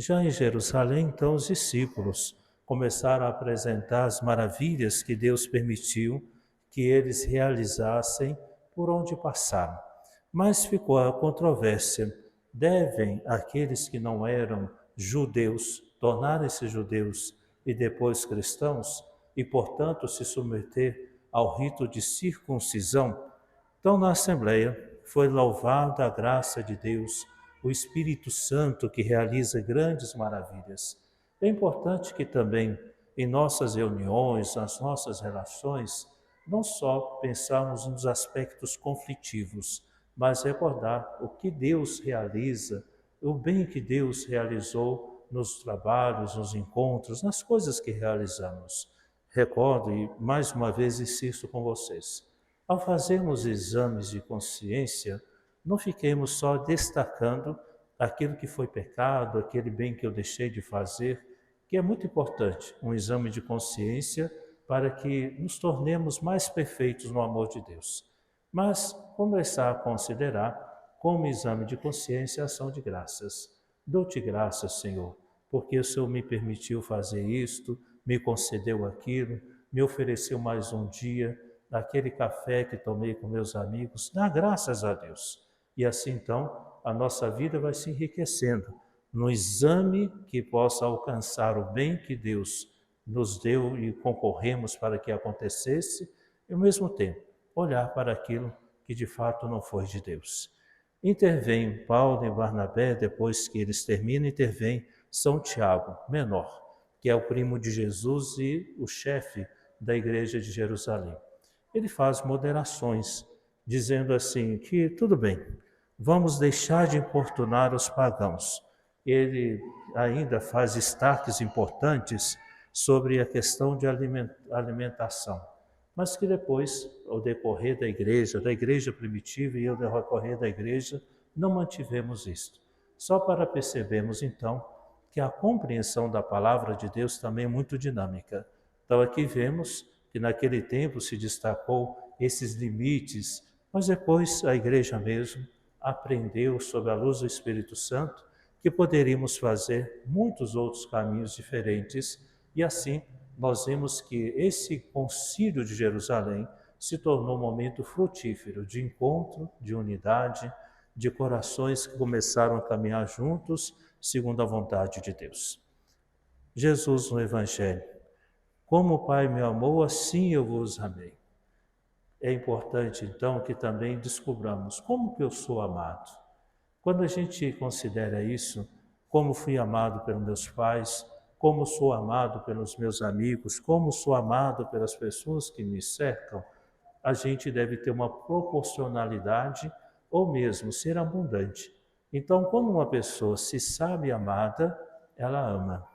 Já em Jerusalém, então, os discípulos começaram a apresentar as maravilhas que Deus permitiu que eles realizassem por onde passaram. Mas ficou a controvérsia: devem aqueles que não eram judeus tornarem-se judeus e depois cristãos e, portanto, se submeter ao rito de circuncisão? Então, na Assembleia, foi louvada a graça de Deus, o Espírito Santo que realiza grandes maravilhas. É importante que também, em nossas reuniões, nas nossas relações, não só pensarmos nos aspectos conflitivos, mas recordar o que Deus realiza, o bem que Deus realizou nos trabalhos, nos encontros, nas coisas que realizamos. Recordo e mais uma vez insisto com vocês. Ao fazermos exames de consciência, não fiquemos só destacando aquilo que foi pecado, aquele bem que eu deixei de fazer, que é muito importante, um exame de consciência para que nos tornemos mais perfeitos no amor de Deus. Mas começar a considerar como exame de consciência a ação de graças. Dou-te graças, Senhor, porque o Senhor me permitiu fazer isto, me concedeu aquilo, me ofereceu mais um dia, daquele café que tomei com meus amigos, dá graças a Deus. E assim então a nossa vida vai se enriquecendo no exame que possa alcançar o bem que Deus nos deu e concorremos para que acontecesse, e ao mesmo tempo olhar para aquilo que de fato não foi de Deus. Intervém Paulo e Barnabé, depois que eles terminam, intervém São Tiago, menor, que é o primo de Jesus e o chefe da igreja de Jerusalém. Ele faz moderações, dizendo assim que tudo bem, vamos deixar de importunar os pagãos. Ele ainda faz destaques importantes sobre a questão de alimentação, mas que depois, ao decorrer da igreja primitiva e ao decorrer da igreja, não mantivemos isto. Só para percebermos então que a compreensão da palavra de Deus também é muito dinâmica. Então aqui vemos que naquele tempo se destacou esses limites, mas depois a igreja mesmo aprendeu, sob a luz do Espírito Santo, que poderíamos fazer muitos outros caminhos diferentes, e assim nós vemos que esse concílio de Jerusalém se tornou um momento frutífero de encontro, de unidade, de corações que começaram a caminhar juntos segundo a vontade de Deus. Jesus no Evangelho: como o Pai me amou, assim eu vos amei. É importante, então, que também descobramos como que eu sou amado. Quando a gente considera isso, como fui amado pelos meus pais, como sou amado pelos meus amigos, como sou amado pelas pessoas que me cercam, a gente deve ter uma proporcionalidade ou mesmo ser abundante. Então, quando uma pessoa se sabe amada, ela ama.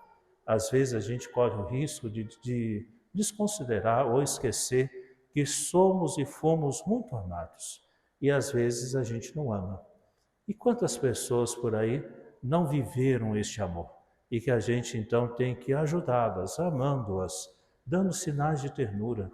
Às vezes a gente corre o risco de desconsiderar ou esquecer que somos e fomos muito amados. E às vezes a gente não ama. E quantas pessoas por aí não viveram este amor? E que a gente então tem que ajudá-las, amando-as, dando sinais de ternura.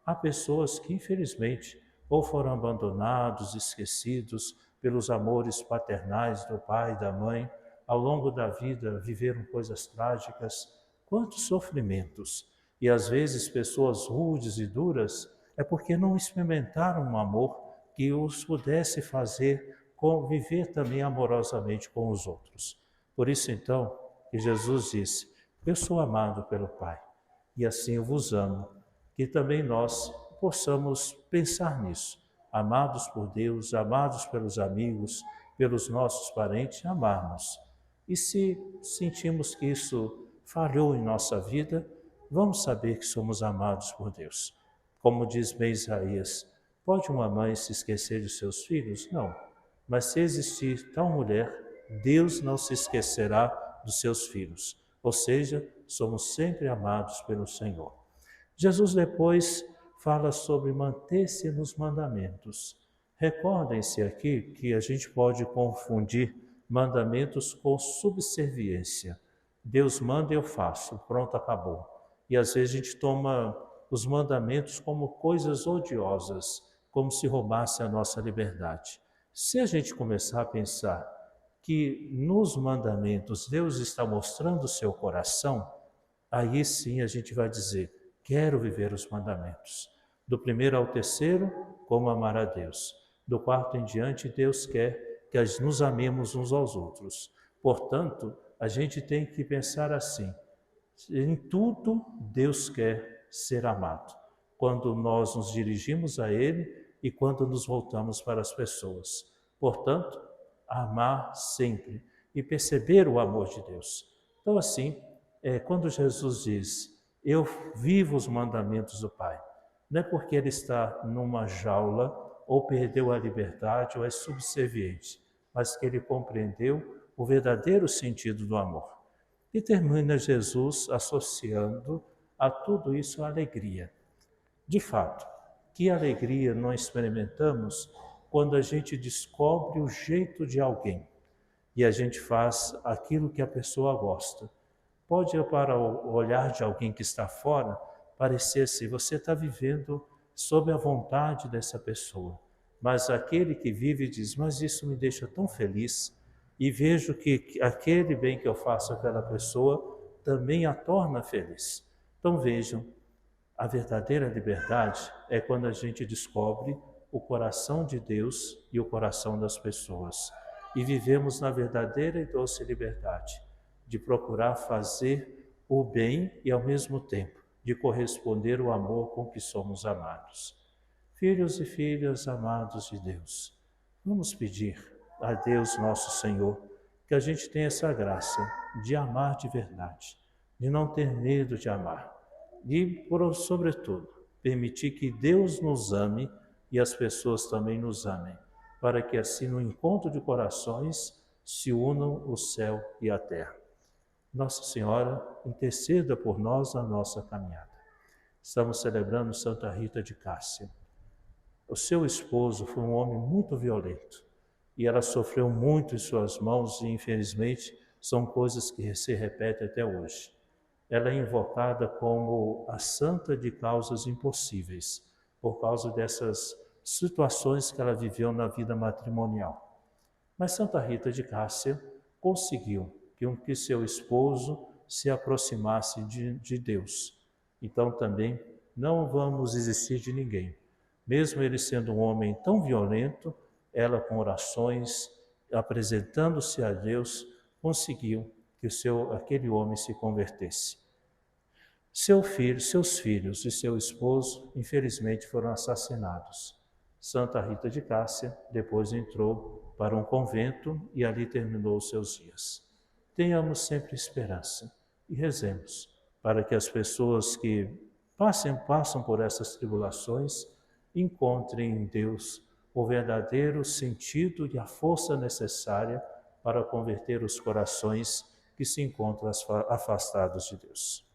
Há pessoas que, infelizmente, ou foram abandonados, esquecidos pelos amores paternais do pai e da mãe, ao longo da vida viveram coisas trágicas, quantos sofrimentos. E às vezes pessoas rudes e duras é porque não experimentaram um amor que os pudesse fazer conviver também amorosamente com os outros. Por isso então, que Jesus disse: eu sou amado pelo Pai, e assim eu vos amo. Que também nós possamos pensar nisso, amados por Deus, amados pelos amigos, pelos nossos parentes, amarmos. E se sentimos que isso falhou em nossa vida, vamos saber que somos amados por Deus. Como diz bem Isaías: pode uma mãe se esquecer de seus filhos? Não. Mas se existir tal mulher, Deus não se esquecerá dos seus filhos. Ou seja, somos sempre amados pelo Senhor. Jesus depois fala sobre manter-se nos mandamentos. Recordem-se aqui que a gente pode confundir mandamentos com subserviência. Deus manda e eu faço, pronto, acabou. E às vezes a gente toma os mandamentos como coisas odiosas, como se roubasse a nossa liberdade. Se a gente começar a pensar que nos mandamentos Deus está mostrando o seu coração, aí sim a gente vai dizer, quero viver os mandamentos. Do primeiro ao terceiro, como amar a Deus. Do quarto em diante, Deus quer que nos amemos uns aos outros. Portanto, a gente tem que pensar assim, em tudo Deus quer ser amado. Quando nós nos dirigimos a Ele e quando nos voltamos para as pessoas. Portanto, amar sempre e perceber o amor de Deus. Então, assim, quando Jesus diz, eu vivo os mandamentos do Pai, não é porque ele está numa jaula ou perdeu a liberdade ou é subserviente, mas que ele compreendeu o verdadeiro sentido do amor. E termina Jesus associando a tudo isso a alegria. De fato, que alegria nós experimentamos quando a gente descobre o jeito de alguém e a gente faz aquilo que a pessoa gosta. Pode, para o olhar de alguém que está fora, parecer assim, você está vivendo sob a vontade dessa pessoa. Mas aquele que vive diz, mas isso me deixa tão feliz e vejo que aquele bem que eu faço àquela pessoa também a torna feliz. Então vejam, a verdadeira liberdade é quando a gente descobre o coração de Deus e o coração das pessoas. E vivemos na verdadeira e doce liberdade de procurar fazer o bem e, ao mesmo tempo, de corresponder o amor com que somos amados. Filhos e filhas amados de Deus, vamos pedir a Deus nosso Senhor que a gente tenha essa graça de amar de verdade, de não ter medo de amar e, sobretudo, permitir que Deus nos ame e as pessoas também nos amem, para que assim no encontro de corações se unam o céu e a terra. Nossa Senhora, interceda por nós na nossa caminhada. Estamos celebrando Santa Rita de Cássia. O seu esposo foi um homem muito violento e ela sofreu muito em suas mãos e, infelizmente, são coisas que se repetem até hoje. Ela é invocada como a santa de causas impossíveis, por causa dessas situações que ela viveu na vida matrimonial. Mas Santa Rita de Cássia conseguiu que seu esposo se aproximasse de Deus. Então também não vamos desistir de ninguém. Mesmo ele sendo um homem tão violento, ela com orações, apresentando-se a Deus, conseguiu que aquele homem se convertesse. Seus filhos e seu esposo, infelizmente, foram assassinados. Santa Rita de Cássia depois entrou para um convento e ali terminou os seus dias. Tenhamos sempre esperança e rezemos para que as pessoas que passam por essas tribulações encontrem em Deus o verdadeiro sentido e a força necessária para converter os corações que se encontram afastados de Deus.